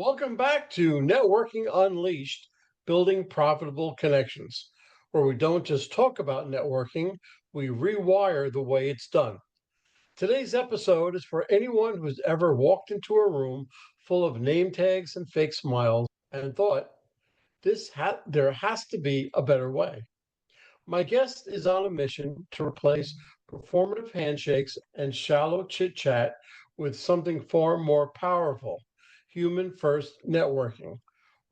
Welcome back to Networking Unleashed, Building Profitable Connections, where we don't just talk about networking, we rewire the way it's done. Today's episode is for anyone who's ever walked into a room full of name tags and fake smiles and thought, there has to be a better way. My guest is on a mission to replace performative handshakes and shallow chit chat with something far more powerful: human first networking.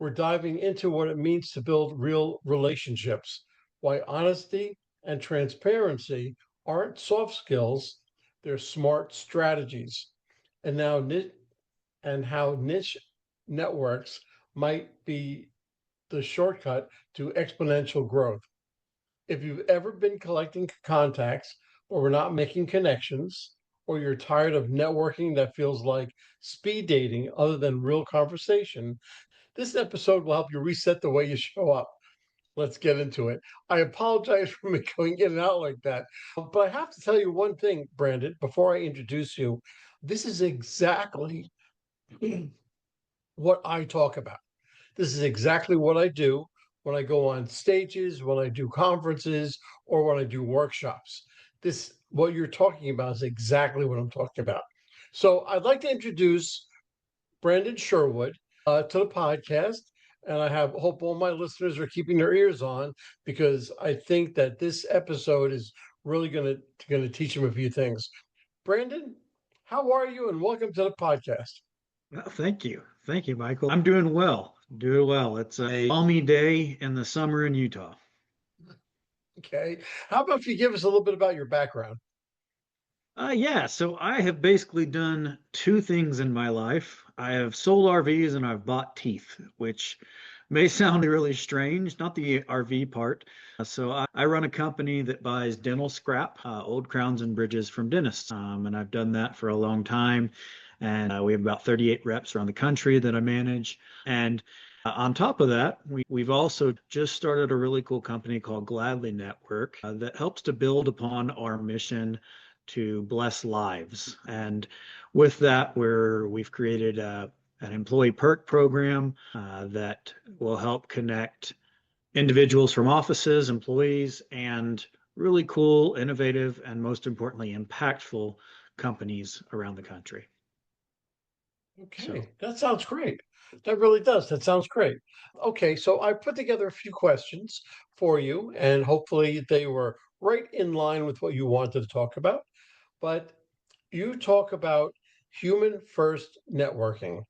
We're diving into what it means to build real relationships, why honesty and transparency aren't soft skills, they're smart strategies, and how niche networks might be the shortcut to exponential growth. If you've ever been collecting contacts but we're not making connections, or you're tired of networking that feels like speed dating other than real conversation, this episode will help you reset the way you show up. Let's get into it. I apologize for me going in and out like that, but I have to tell you one thing, Brandon, before I introduce you. This is exactly what I talk about. This is exactly what I do when I go on stages, when I do conferences, or when I do workshops. What you're talking about is exactly what I'm talking about. So I'd like to introduce Brandon Sherwood to the podcast. And I hope all my listeners are keeping their ears on, because I think that this episode is really going to teach them a few things. Brandon, how are you? And welcome to the podcast. Well, thank you. Thank you, Michael. I'm doing well. Doing well. It's a balmy day in the summer in Utah. Okay. How about if you give us a little bit about your background? Yeah, so I have basically done two things in my life. I have sold RVs and I've bought teeth, which may sound really strange, not the RV part. So I run a company that buys dental scrap, old crowns and bridges from dentists. And I've done that for a long time. And we have about 38 reps around the country that I manage. And on top of that, we've also just started a really cool company called Gladly Network that helps to build upon our mission to bless lives. And with that, we've created an employee perk program that will help connect individuals from offices, employees, and really cool, innovative, and most importantly, impactful companies around the country. So, Okay, that sounds great. That really does. That sounds great. Okay, so I put together a few questions for you, and hopefully they were right in line with what you wanted to talk about. But you talk about human first networking.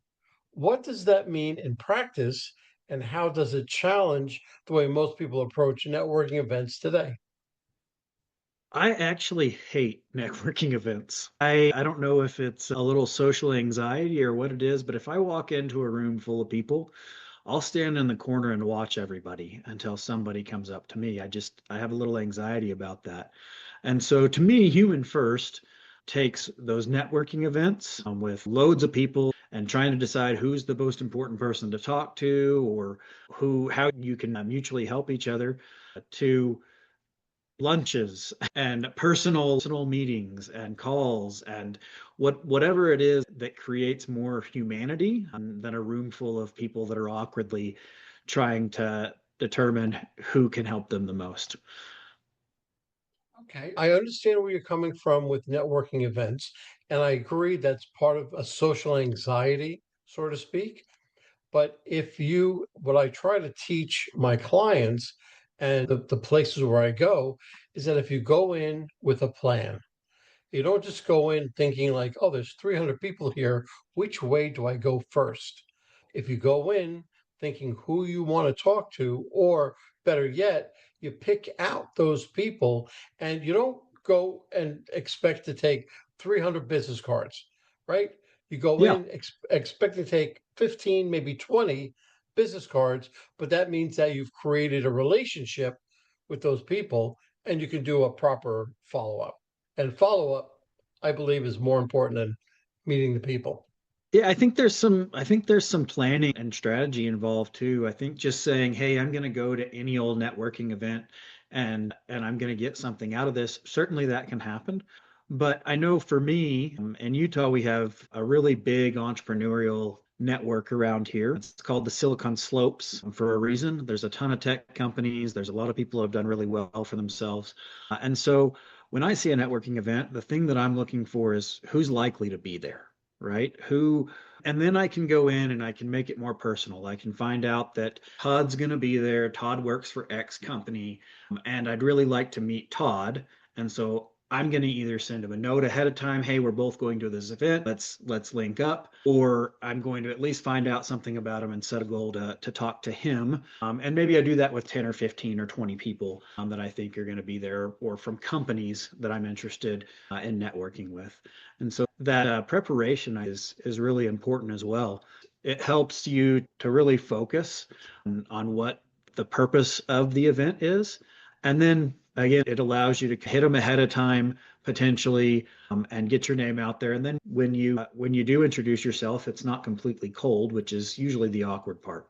What does that mean in practice, and how does it challenge the way most people approach networking events today? I actually hate networking events. I don't know if it's a little social anxiety or what it is, but if I walk into a room full of people, I'll stand in the corner and watch everybody until somebody comes up to me. I have a little anxiety about that. And so to me, human first takes those networking events with loads of people and trying to decide who's the most important person to talk to or how you can mutually help each other to lunches and personal meetings and calls and whatever it is that creates more humanity than a room full of people that are awkwardly trying to determine who can help them the most. Okay, I understand where you're coming from with networking events, and I agree that's part of a social anxiety, so to speak. But what I try to teach my clients and the places where I go is that if you go in with a plan, you don't just go in thinking like, oh, there's 300 people here. Which way do I go first? If you go in thinking who you want to talk to, or better yet, you pick out those people and you don't go and expect to take 300 business cards, right? You go Yeah. in expect to take 15, maybe 20 business cards, but that means that you've created a relationship with those people and you can do a proper follow up. And follow up, I believe, is more important than meeting the people. Yeah, I think there's some planning and strategy involved too. I think just saying, "Hey, I'm going to go to any old networking event and I'm going to get something out of this." Certainly that can happen. But I know for me, in Utah we have a really big entrepreneurial network around here. It's called the Silicon Slopes for a reason. There's a ton of tech companies. There's a lot of people who have done really well for themselves. And so when I see a networking event, the thing that I'm looking for is who's likely to be there, right? And then I can go in and I can make it more personal. I can find out that Todd's going to be there. Todd works for X company, and I'd really like to meet Todd. And so I'm going to either send him a note ahead of time, hey, we're both going to this event, let's link up, or I'm going to at least find out something about him and set a goal to talk to him. And maybe I do that with 10 or 15 or 20 people that I think are going to be there, or from companies that I'm interested in networking with. And so that preparation is really important as well. It helps you to really focus on what the purpose of the event is. And then again, it allows you to hit them ahead of time potentially, and get your name out there. And then when you do introduce yourself, it's not completely cold, which is usually the awkward part.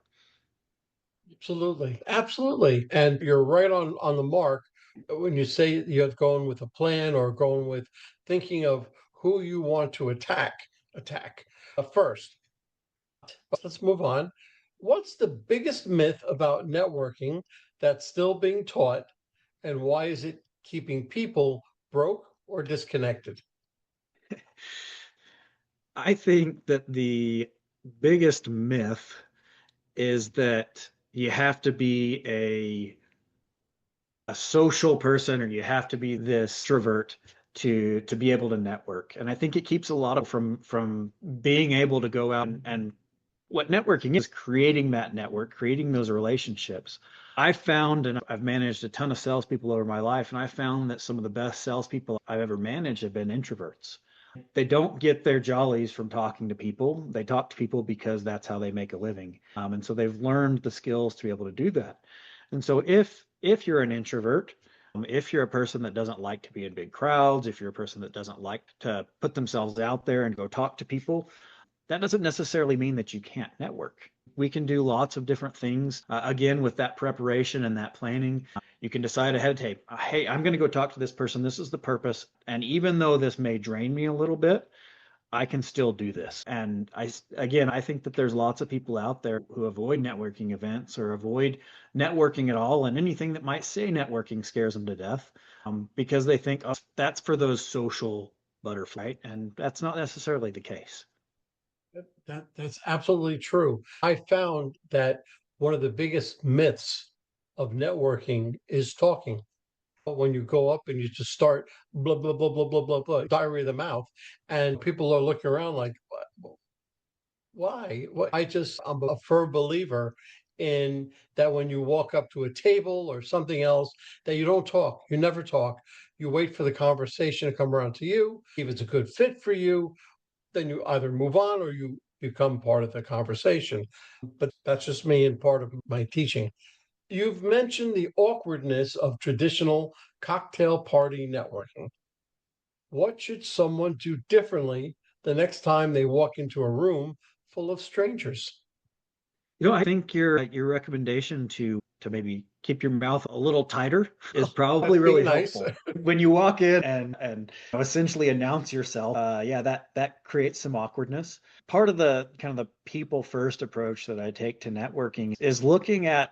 Absolutely. Absolutely. And you're right on the mark when you say you're going with a plan or going with thinking of who you want to attack first. Let's move on. What's the biggest myth about networking that's still being taught, and why is it keeping people broke or disconnected? I think that the biggest myth is that you have to be a social person, or you have to be this introvert to be able to network. And I think it keeps a lot of from being able to go out and what networking is creating that network, creating those relationships. I found, and I've managed a ton of salespeople over my life, and I found that some of the best salespeople I've ever managed have been introverts. They don't get their jollies from talking to people. They talk to people because that's how they make a living. And so they've learned the skills to be able to do that. And so if you're an introvert, if you're a person that doesn't like to be in big crowds, if you're a person that doesn't like to put themselves out there and go talk to people, that doesn't necessarily mean that you can't network. We can do lots of different things. Again, with that preparation and that planning, you can decide ahead of time, hey, I'm going to go talk to this person. This is the purpose. And even though this may drain me a little bit, I can still do this. And I think that there's lots of people out there who avoid networking events or avoid networking at all. And anything that might say networking scares them to death, because they think, oh, that's for those social butterflies. And that's not necessarily the case. That's absolutely true. I found that one of the biggest myths of networking is talking. When you go up and you just start blah blah blah blah blah blah blah, diarrhea of the mouth, and people are looking around like, why? What? I'm a firm believer in that when you walk up to a table or something else, that you don't talk. You never talk. You wait for the conversation to come around to you. If it's a good fit for you, then you either move on or you become part of the conversation. But that's just me and part of my teaching. You've mentioned the awkwardness of traditional cocktail party networking. What should someone do differently the next time they walk into a room full of strangers? I think your recommendation to maybe keep your mouth a little tighter is probably That's being really nice. helpful. When you walk in and essentially announce yourself, yeah, that creates some awkwardness. Part of the kind of the people first approach that I take to networking is looking at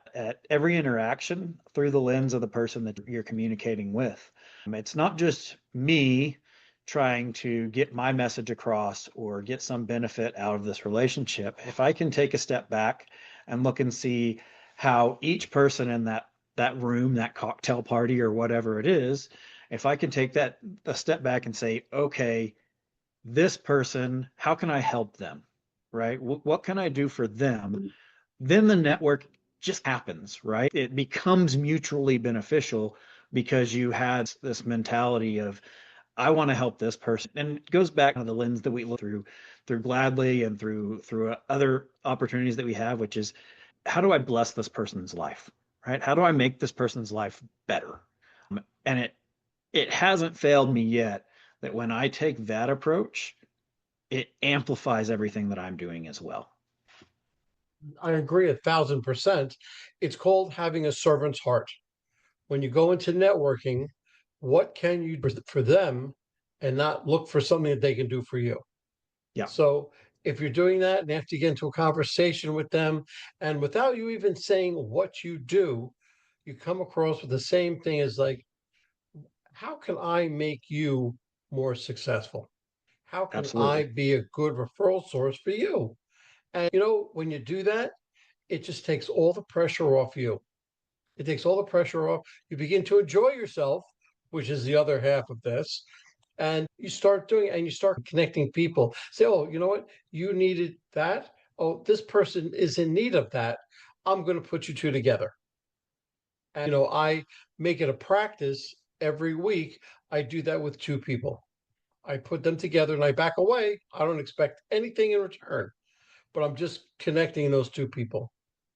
every interaction through the lens of the person that you're communicating with. It's not just me trying to get my message across or get some benefit out of this relationship. If I can take a step back and look and see how each person in that room, that cocktail party or whatever it is, if I can take that a step back and say, okay, this person, how can I help them? Right? What can I do for them? Then the network just happens, right? It becomes mutually beneficial because you had this mentality of I want to help this person. And it goes back to the lens that we look through Gladly and through other opportunities that we have, which is how do I bless this person's life? Right? How do I make this person's life better? And it hasn't failed me yet that when I take that approach, it amplifies everything that I'm doing as well. I agree 1,000%. It's called having a servant's heart. When you go into networking, what can you do for them and not look for something that they can do for you? Yeah. So if you're doing that and after you get into a conversation with them, and without you even saying what you do, you come across with the same thing as like, how can I make you more successful? How can I Absolutely. be a good referral source for you? And when you do that, it just takes all the pressure off you. It takes all the pressure off. You begin to enjoy yourself, which is the other half of this. And you start doing, and you start connecting people. Say, oh, you know what? You needed that. Oh, this person is in need of that. I'm going to put you two together. And, I make it a practice every week. I do that with two people. I put them together and I back away. I don't expect anything in return, but I'm just connecting those two people.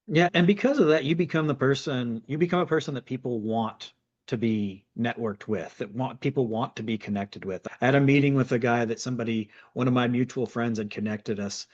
Yeah, and because of that, you become a person that people want to be networked with, that people want to be connected with. I had a meeting with a guy that one of my mutual friends had connected us,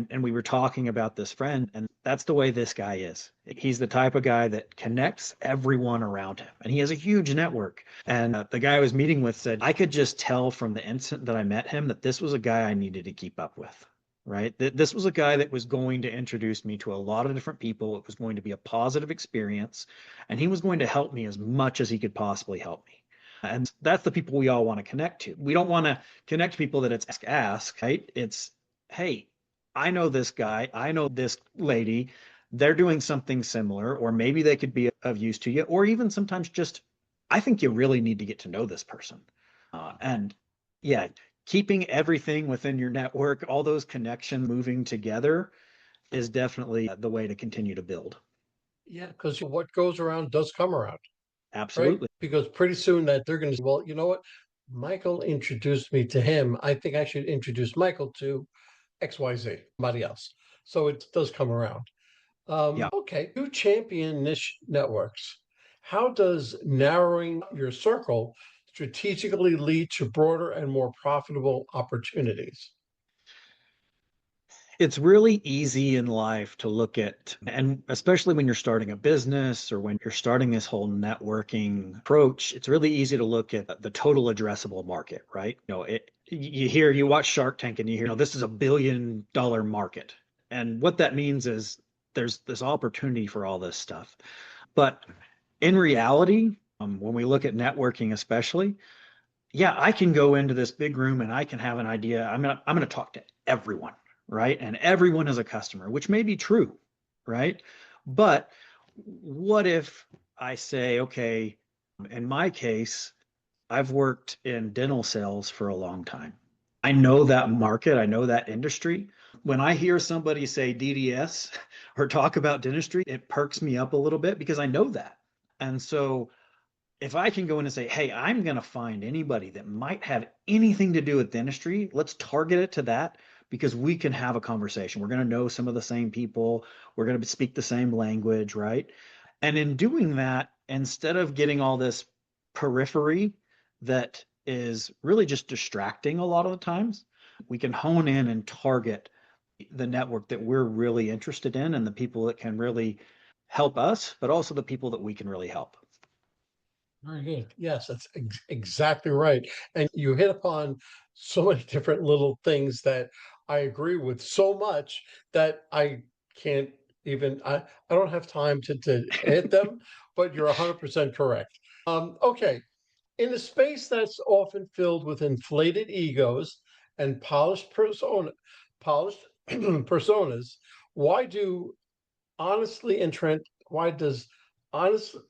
and we were talking about this friend, and that's the way this guy is. He's the type of guy that connects everyone around him, and he has a huge network. And the guy I was meeting with said, I could just tell from the instant that I met him that this was a guy I needed to keep up with, right? This was a guy that was going to introduce me to a lot of different people. It was going to be a positive experience, and he was going to help me as much as he could possibly help me. And that's the people we all want to connect to. We don't want to connect to people that it's ask, right? It's, hey, I know this guy, I know this lady, they're doing something similar, or maybe they could be of use to you, or even sometimes just, I think you really need to get to know this person. And yeah, keeping everything within your network, all those connections moving together is definitely the way to continue to build. Yeah, because what goes around does come around, right? Absolutely. Because pretty soon that they're going to say, well, you know what? Michael introduced me to him. I think I should introduce Michael to XYZ, somebody else. So it does come around. Yeah. Okay, you champion niche networks. How does narrowing your circle strategically lead to broader and more profitable opportunities? It's really easy in life to look at, and especially when you're starting a business or when you're starting this whole networking approach, it's really easy to look at the total addressable market, right? You watch Shark Tank and you hear, this is $1 billion market. And what that means is there's this opportunity for all this stuff. But in reality, when we look at networking, especially, yeah, I can go into this big room and I can have an idea. I'm gonna talk to everyone, right? And everyone is a customer, which may be true, right? But what if I say, okay, in my case, I've worked in dental sales for a long time. I know that market, I know that industry. When I hear somebody say DDS or talk about dentistry, it perks me up a little bit because I know that. And so if I can go in and say, hey, I'm going to find anybody that might have anything to do with dentistry, let's target it to that because we can have a conversation. We're going to know some of the same people. We're going to speak the same language, right? And in doing that, instead of getting all this periphery that is really just distracting a lot of the times, we can hone in and target the network that we're really interested in and the people that can really help us, but also the people that we can really help. Very good. Yes, that's exactly right. And you hit upon so many different little things that I agree with so much that I can't even, I don't have time to hit them, but you're 100% correct. Okay. In a space that's often filled with inflated egos and polished personas, why do why does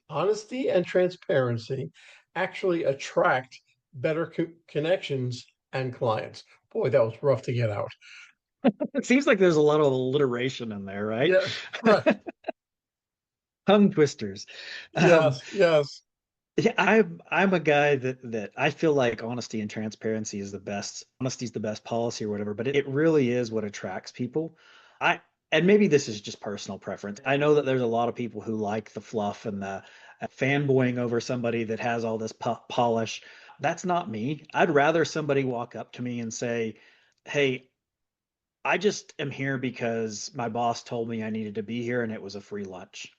honesty and transparency actually attract better connections and clients? Boy, that was rough to get out. It seems like there's a lot of alliteration in there, right? Yeah, right. Tongue twisters. Um, Yes, yes. yeah, I'm a guy that I feel like honesty and transparency is the best. Honesty is the best policy or whatever, but it really is what attracts people. I and maybe this is just personal preference. I know that there's a lot of people who like the fluff and the fanboying over somebody that has all this polish. That's not me. I'd rather somebody walk up to me and say, "Hey, I just am here because my boss told me I needed to be here and it was a free lunch."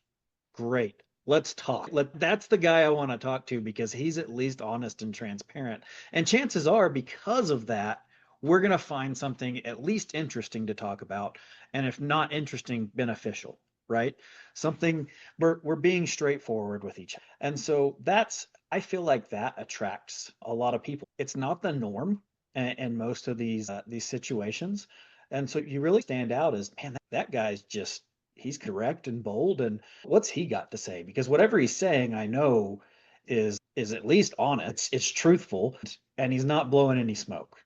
Great. Let's talk. That's the guy I want to talk to because he's at least honest and transparent. And chances are, because of that, we're going to find something at least interesting to talk about, and if not interesting, beneficial, right? Something we're being straightforward with each other. And so I feel like that attracts a lot of people. It's not the norm in most of these situations. And so you really stand out as, man, that guy's just he's correct and bold, and what's he got to say? Because whatever he's saying, I know is at least honest, it's truthful, and he's not blowing any smoke.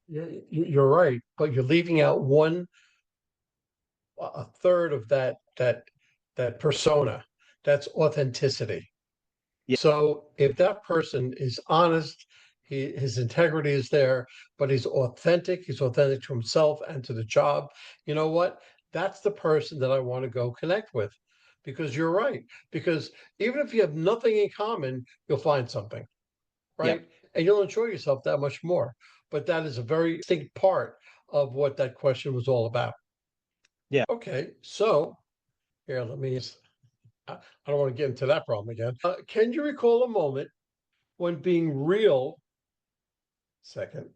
Yeah, you're right, but you're leaving out a third of that persona. That's authenticity. Yeah. So if that person is honest, his integrity is there, but he's authentic to himself and to the job. You know what? That's the person that I want to go connect with, because you're right. Because even if you have nothing in common, you'll find something, Yeah. right? And you'll enjoy yourself that much more. But that is a very distinct part of what that question was all about. Yeah. Okay, so here, I don't want to get into that problem again. Can you recall a moment when being real, second,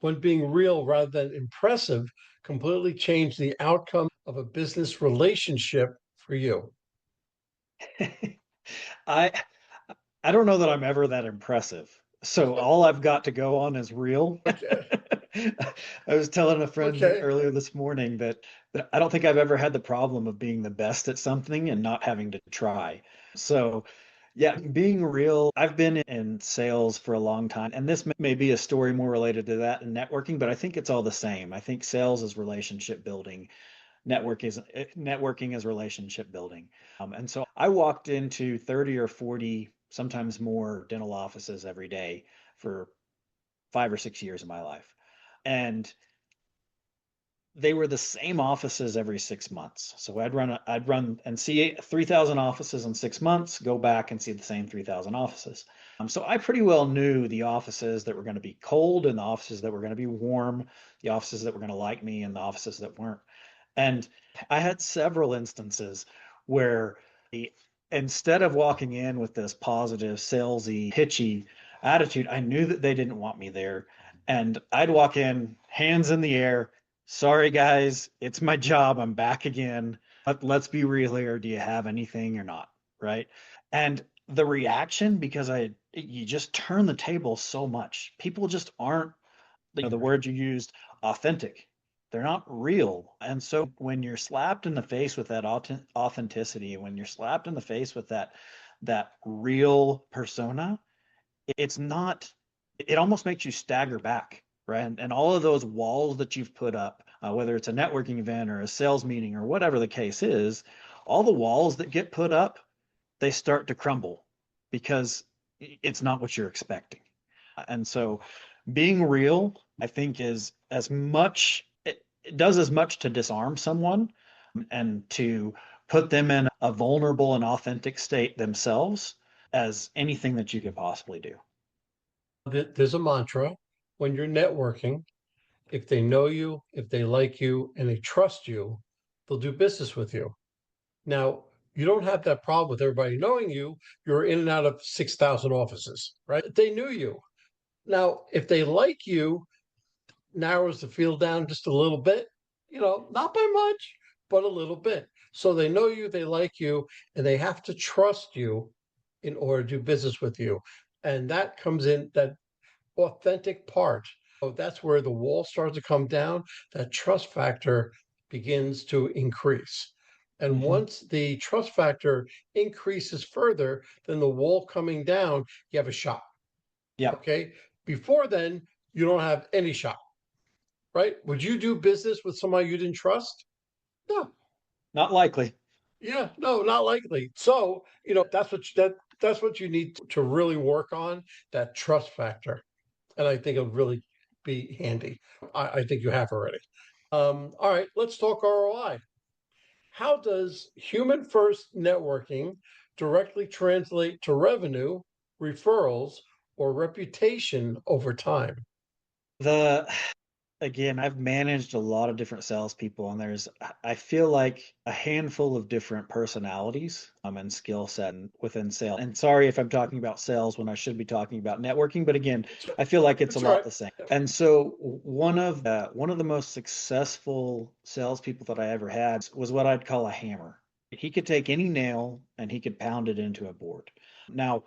when being real rather than impressive completely changed the outcome of a business relationship for you? I I don't know that I'm ever that impressive. So all I've got to go on is real. Okay, I was telling a friend okay. earlier this morning that I don't think I've ever had the problem of being the best at something and not having to try. So, yeah, being real, I've been in sales for a long time, and this may be a story more related to that and networking, but I think it's all the same. I think sales is relationship building, networking is relationship building. And so I walked into 30 or 40, sometimes more dental offices every day for 5 or 6 years of my life. And they were the same offices every 6 months. So I'd run and see 3,000 offices in 6 months, go back and see the same 3,000 offices. So I pretty well knew the offices that were going to be cold and the offices that were going to be warm, the offices that were going to like me and the offices that weren't. And I had several instances where instead of walking in with this positive, salesy, pitchy attitude, I knew that they didn't want me there. And I'd walk in, hands in the air. Sorry, guys, it's my job. I'm back again. Let's be real here. Do you have anything or not? Right. And the reaction, because you just turn the table so much. People just aren't, the word you used, authentic. They're not real. And so when you're slapped in the face with that authenticity, when you're slapped in the face with that real persona, it's not, it almost makes you stagger back, right? And all of those walls that you've put up, whether it's a networking event or a sales meeting or whatever the case is, all the walls that get put up, they start to crumble because it's not what you're expecting. And so being real, I think, is as much, it does as much to disarm someone and to put them in a vulnerable and authentic state themselves as anything that you could possibly do. There's a mantra when you're networking. If they know you, if they like you, and they trust you, they'll do business with you. Now, you don't have that problem with everybody knowing you. You're in and out of 6,000 offices, right? They knew you. Now, if they like you, narrows the field down just a little bit, not by much, but a little bit. So they know you, they like you, and they have to trust you in order to do business with you. And that comes in that authentic part. So that's where the wall starts to come down. That trust factor begins to increase. And Mm-hmm. once the trust factor increases further than the wall coming down, you have a shot. Yep. Okay. Before then, you don't have any shot, right? Would you do business with somebody you didn't trust? No. Not likely. Yeah, no, not likely. So, that's what you need to really work on, that trust factor. And I think it'll really be handy. I think you have already. All right, let's talk ROI. How does human first networking directly translate to revenue, referrals, or reputation over time? The Again, I've managed a lot of different salespeople, and I feel like a handful of different personalities and skill set within sales. And sorry if I'm talking about sales when I should be talking about networking, but again, It's, I feel like it's a it's all lot right. the same. And so one of the most successful salespeople that I ever had was what I'd call a hammer. He could take any nail and he could pound it into a board. Now,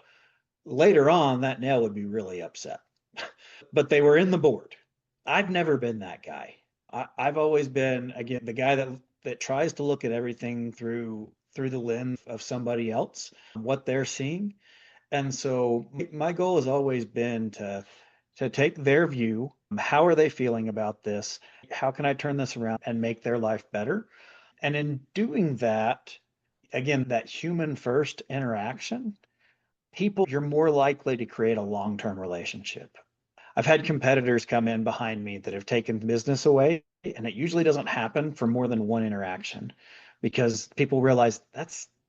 later on, that nail would be really upset, but they were in the board. I've never been that guy. I've always been, again, the guy that tries to look at everything through the lens of somebody else, what they're seeing. And so my goal has always been to take their view. How are they feeling about this? How can I turn this around and make their life better? And in doing that, again, that human first interaction, people, you're more likely to create a long-term relationship. I've had competitors come in behind me that have taken business away, and it usually doesn't happen for more than one interaction because people realize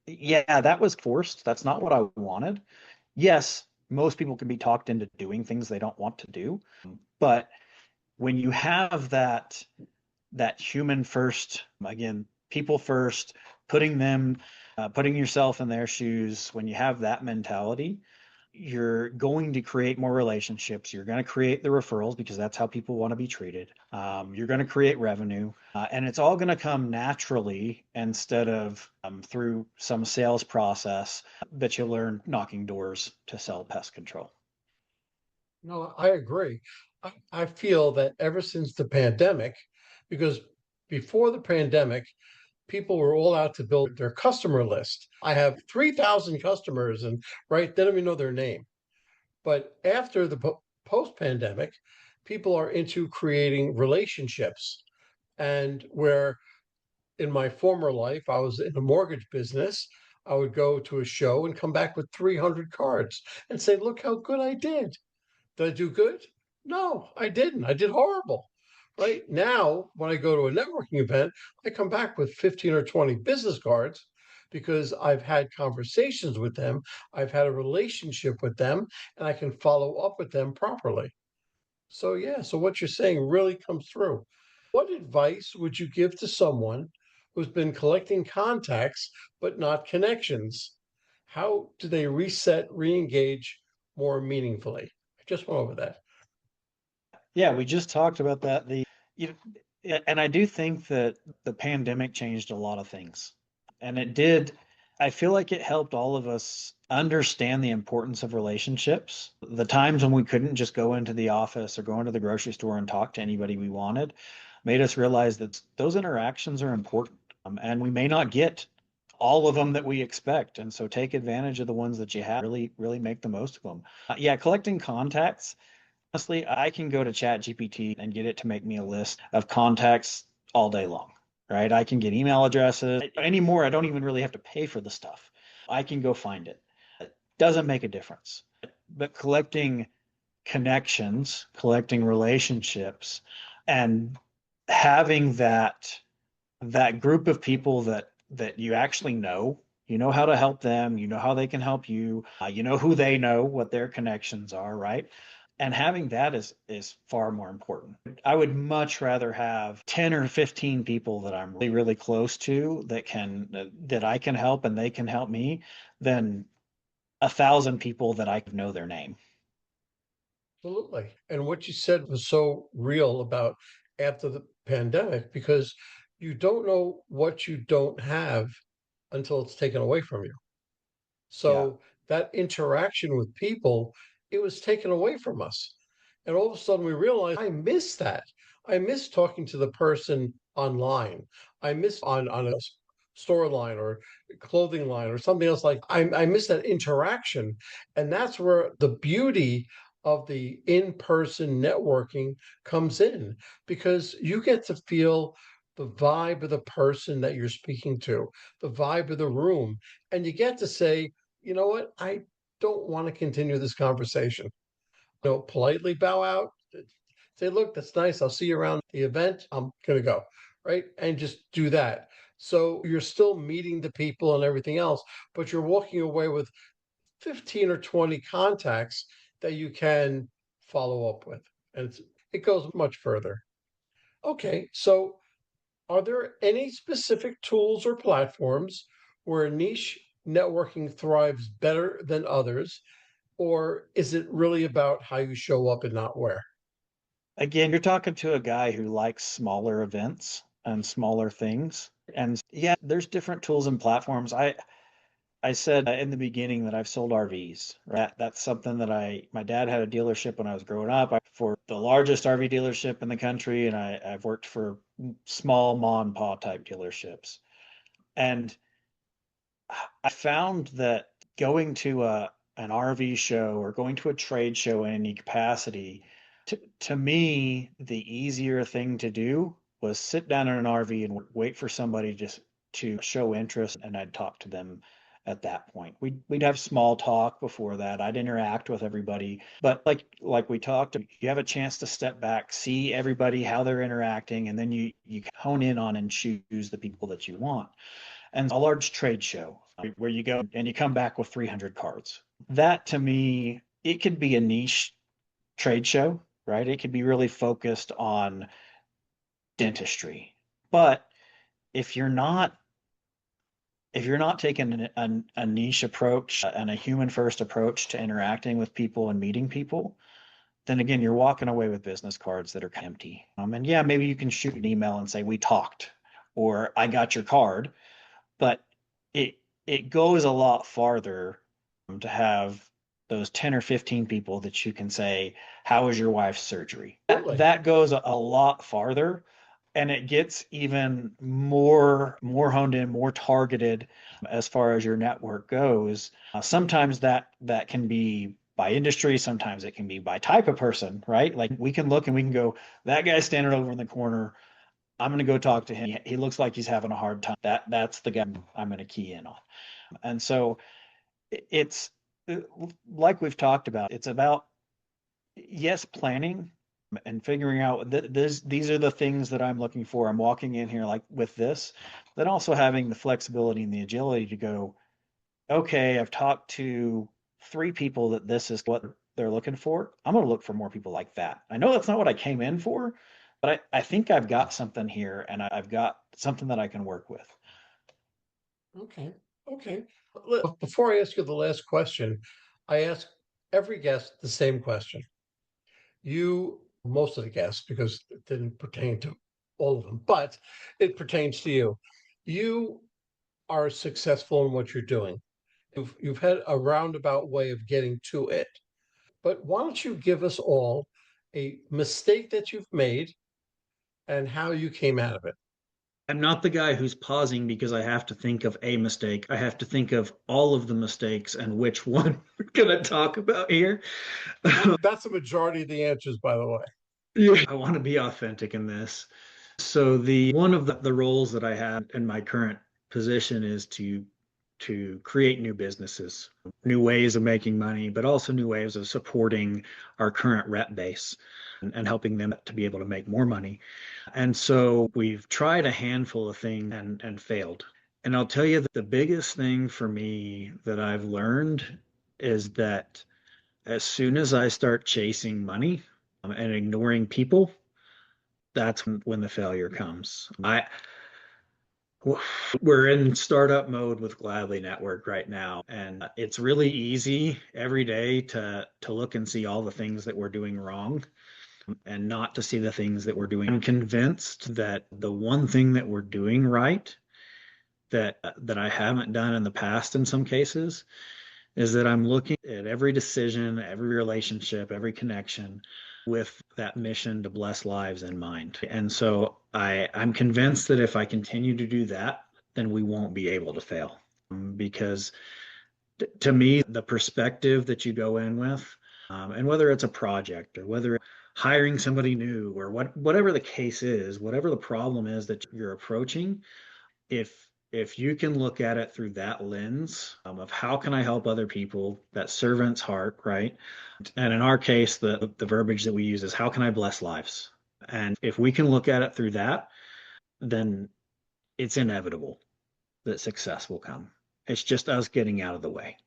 yeah, that was forced. That's not what I wanted. Yes, most people can be talked into doing things they don't want to do, but when you have that human first, again, people first, putting yourself in their shoes, when you have that mentality, you're going to create more relationships. You're going to create the referrals because that's how people want to be treated. You're going to create revenue, and it's all going to come naturally instead of through some sales process that you learn knocking doors to sell pest control. No, I agree. I feel that ever since the pandemic, because before the pandemic, people were all out to build their customer list. I have 3,000 customers, and right, they don't even know their name. But after the post pandemic, people are into creating relationships. And where in my former life, I was in the mortgage business, I would go to a show and come back with 300 cards and say, look how good I did. Did I do good? No, I didn't. I did horrible. Right now, when I go to a networking event, I come back with 15 or 20 business cards because I've had conversations with them, I've had a relationship with them, and I can follow up with them properly. So, yeah, so what you're saying really comes through. What advice would you give to someone who's been collecting contacts but not connections? How do they reset, re engage more meaningfully? I just went over that. Yeah, we just talked about that. You and I do think that the pandemic changed a lot of things. And it did, I feel like it helped all of us understand the importance of relationships. The times when we couldn't just go into the office or go into the grocery store and talk to anybody we wanted made us realize that those interactions are important. And we may not get all of them that we expect. And so take advantage of the ones that you have, really, really make the most of them. Yeah, collecting contacts. Honestly, I can go to ChatGPT and get it to make me a list of contacts all day long, right? I can get email addresses. Anymore, I don't even really have to pay for the stuff. I can go find it. It doesn't make a difference. But collecting connections, collecting relationships, and having that group of people that you actually know, you know how to help them, you know how they can help you, you know who they know, what their connections are, right? And having that is far more important. I would much rather have 10 or 15 people that I'm really, really close to that I can help and they can help me than 1,000 people that I know their name. Absolutely. And what you said was so real about after the pandemic because you don't know what you don't have until it's taken away from you. Yeah. So that interaction with people, it was taken away from us. And all of a sudden we realized I miss that. I miss talking to the person online. I miss on a store line or clothing line or something else like I miss that interaction. And that's where the beauty of the in-person networking comes in because you get to feel the vibe of the person that you're speaking to, the vibe of the room, and you get to say, you know what? I don't want to continue this conversation. Politely bow out, say, look, that's nice. I'll see you around the event. I'm going to go. Right. And just do that. So you're still meeting the people and everything else, but you're walking away with 15 or 20 contacts that you can follow up with. And it goes much further. Okay, so are there any specific tools or platforms where niche networking thrives better than others, or is it really about how you show up and not where? Again, you're talking to a guy who likes smaller events and smaller things. And yeah, there's different tools and platforms. I said in the beginning that I've sold RVs. Right? That's something that my dad had a dealership when I was growing up. I worked for the largest RV dealership in the country, and I've worked for small mom and pop type dealerships. And I found that going to an RV show or going to a trade show in any capacity, to me, the easier thing to do was sit down in an RV and wait for somebody just to show interest, and I'd talk to them at that point. We'd have small talk before that. I'd interact with everybody, but like we talked, you have a chance to step back, see everybody how they're interacting, and then you hone in on and choose the people that you want. And a large trade show where you go and you come back with 300 cards. That to me, it could be a niche trade show, right? It could be really focused on dentistry. But if you're not if you're not taking a niche approach and a human first approach to interacting with people and meeting people, then again, you're walking away with business cards that are empty. And yeah, maybe you can shoot an email and say, we talked, or I got your card, but it it goes a lot farther to have those 10 or 15 people that you can say, how was your wife's surgery? Absolutely. That goes a lot farther, and it gets even more honed in, more targeted as far as your network goes. Sometimes that can be by industry, sometimes it can be by type of person, right? Like we can look and we can go, that guy's standing over in the corner, I'm going to go talk to him. He looks like he's having a hard time. That's the guy I'm going to key in on. And so it's like we've talked about. It's about, yes, planning and figuring out these are the things that I'm looking for. I'm walking in here like with this, then also having the flexibility and the agility to go, okay, I've talked to three people that this is what they're looking for. I'm going to look for more people like that. I know that's not what I came in for, but I think I've got something here and I've got something that I can work with. Okay. Okay. Before I ask you the last question, I ask every guest the same question. Most of the guests, because it didn't pertain to all of them, but it pertains to you. You are successful in what you're doing. You've had a roundabout way of getting to it. But why don't you give us all a mistake that you've made and how you came out of it? I'm not the guy who's pausing because I have to think of a mistake. I have to think of all of the mistakes and which one we're going to talk about here. That's the majority of the answers, by the way. Yeah. I want to be authentic in this. So the one of the roles that I have in my current position is to create new businesses, new ways of making money, but also new ways of supporting our current rep base and helping them to be able to make more money. And so we've tried a handful of things and failed. And I'll tell you that the biggest thing for me that I've learned is that as soon as I start chasing money and ignoring people, that's when the failure comes. We're in startup mode with Gladly Network right now, and it's really easy every day to look and see all the things that we're doing wrong and not to see the things that we're doing. I'm convinced that the one thing that we're doing right that I haven't done in the past in some cases is that I'm looking at every decision, every relationship, every connection with that mission to bless lives in mind. And so I'm convinced that if I continue to do that, then we won't be able to fail. Because to me, the perspective that you go in with, and whether it's a project or whether hiring somebody new or whatever the case is, whatever the problem is that you're approaching, if you can look at it through that lens of how can I help other people, that servant's heart, right? And in our case, the verbiage that we use is how can I bless lives? And if we can look at it through that, then it's inevitable that success will come. It's just us getting out of the way.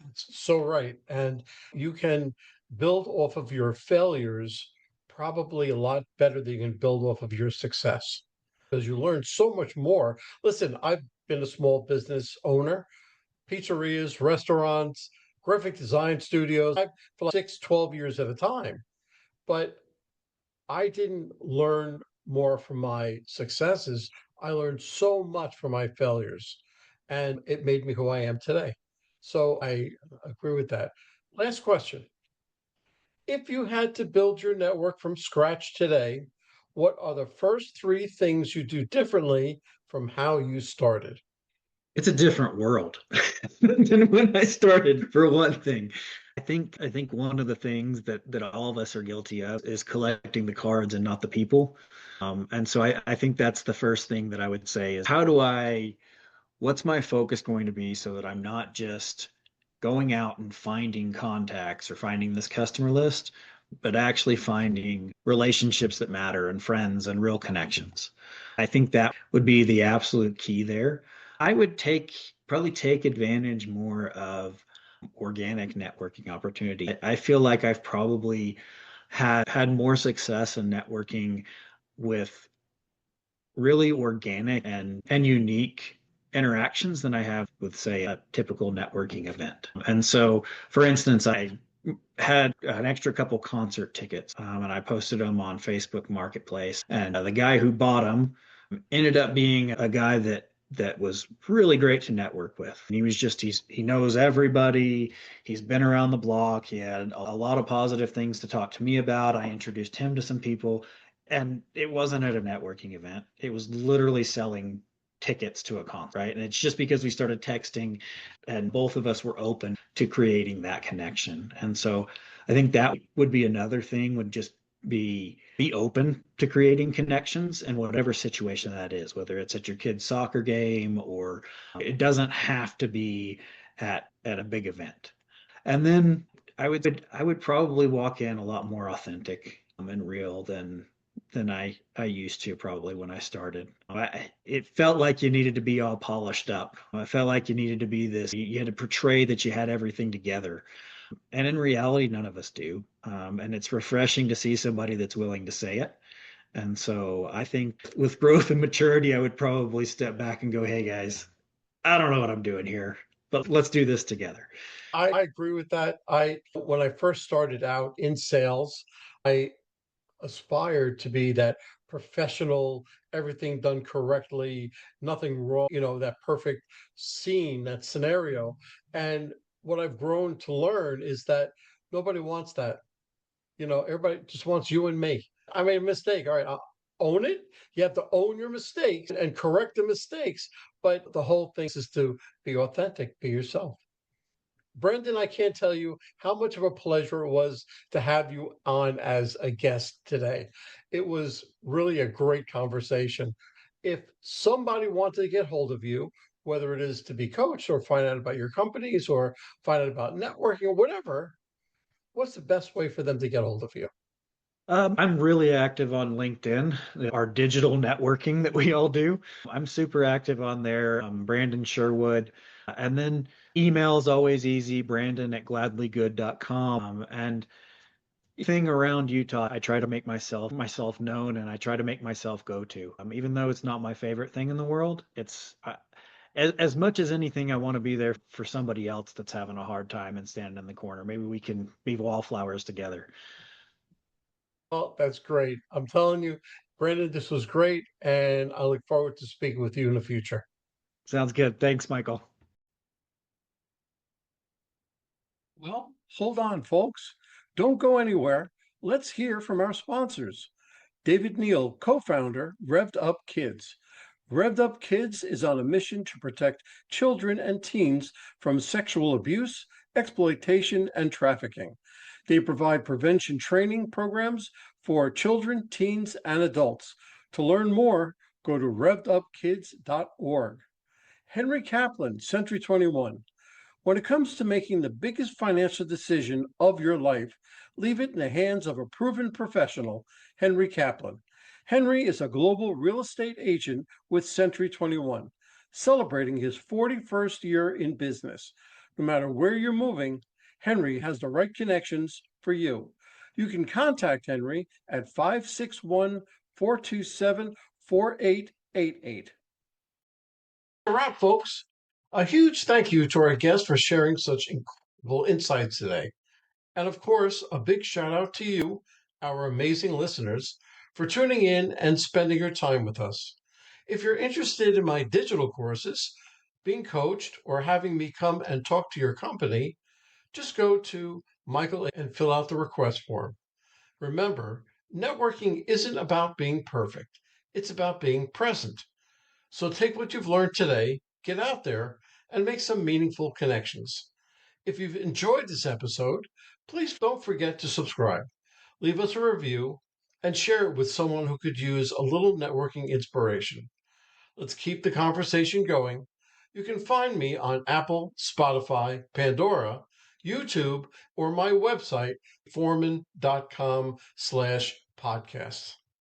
That's so right. And you can build off of your failures probably a lot better than you can build off of your success because you learn so much more. Listen, I've been a small business owner, pizzerias, restaurants, graphic design studios for like 6, 12 years at a time. But I didn't learn more from my successes. I learned so much from my failures, and it made me who I am today. So I agree with that. Last question. If you had to build your network from scratch today, what are the first three things you do differently from how you started? It's a different world than when I started, for one thing. I think one of the things that all of us are guilty of is collecting the cards and not the people. And so I think that's the first thing that I would say is what's my focus going to be so that I'm not just going out and finding contacts or finding this customer list, but actually finding relationships that matter and friends and real connections. I think that would be the absolute key there. I would probably take advantage more of organic networking opportunity. I feel like I've probably had more success in networking with really organic and unique interactions than I have with, say, a typical networking event. And so, for instance, I had an extra couple concert tickets and I posted them on Facebook Marketplace. And the guy who bought them ended up being a guy that was really great to network with. And he knows everybody. He's been around the block. He had a lot of positive things to talk to me about. I introduced him to some people, and it wasn't at a networking event. It was literally selling tickets to a concert, right? And it's just because we started texting and both of us were open to creating that connection. And so I think that would be another thing, would just be open to creating connections in whatever situation that is, whether it's at your kid's soccer game or it doesn't have to be at a big event. And then I would probably walk in a lot more authentic and real than I used to probably when I started. It felt like you needed to be all polished up. I felt like you needed to be this. You had to portray that you had everything together. And in reality, none of us do. And it's refreshing to see somebody that's willing to say it. And so I think with growth and maturity, I would probably step back and go, hey guys, I don't know what I'm doing here, but let's do this together. I agree with that. When I first started out in sales, I aspired to be that professional, everything done correctly, nothing wrong, that perfect scene, that scenario. And what I've grown to learn is that nobody wants that. Everybody just wants you and me. I made a mistake. All right, I'll own it. You have to own your mistakes and correct the mistakes. But the whole thing is to be authentic, be yourself. Brendan, I can't tell you how much of a pleasure it was to have you on as a guest today. It was really a great conversation. If somebody wanted to get hold of you, whether it is to be coached or find out about your companies or find out about networking or whatever, what's the best way for them to get hold of you? I'm really active on LinkedIn, our digital networking that we all do. I'm super active on there. Brandon Sherwood. And then email is always easy, Brandon at gladlygood.com. And thing around Utah, I try to make myself known, and I try to make myself go to. Even though it's not my favorite thing in the world, as much as anything, I want to be there for somebody else that's having a hard time and standing in the corner. Maybe we can be wallflowers together. Well, that's great. I'm telling you, Brendan, this was great. And I look forward to speaking with you in the future. Sounds good. Thanks, Michael. Well, hold on, folks. Don't go anywhere. Let's hear from our sponsors. David Neal, co founder, Revved Up Kids. Revved Up Kids is on a mission to protect children and teens from sexual abuse, exploitation, and trafficking. They provide prevention training programs for children, teens, and adults. To learn more, go to revvedupkids.org. Henry Kaplan, Century 21. When it comes to making the biggest financial decision of your life, leave it in the hands of a proven professional, Henry Kaplan. Henry is a global real estate agent with Century 21, celebrating his 41st year in business. No matter where you're moving, Henry has the right connections for you. You can contact Henry at 561-427-4888. A wrap, folks. A huge thank you to our guest for sharing such incredible insights today. And of course, a big shout out to you, our amazing listeners, for tuning in and spending your time with us. If you're interested in my digital courses, being coached, or having me come and talk to your company, just go to Michael and fill out the request form. Remember, networking isn't about being perfect, it's about being present. So take what you've learned today, get out there, and make some meaningful connections. If you've enjoyed this episode, please don't forget to subscribe, leave us a review, and share it with someone who could use a little networking inspiration. Let's keep the conversation going. You can find me on Apple, Spotify, Pandora, YouTube, or my website, forman.com/podcasts.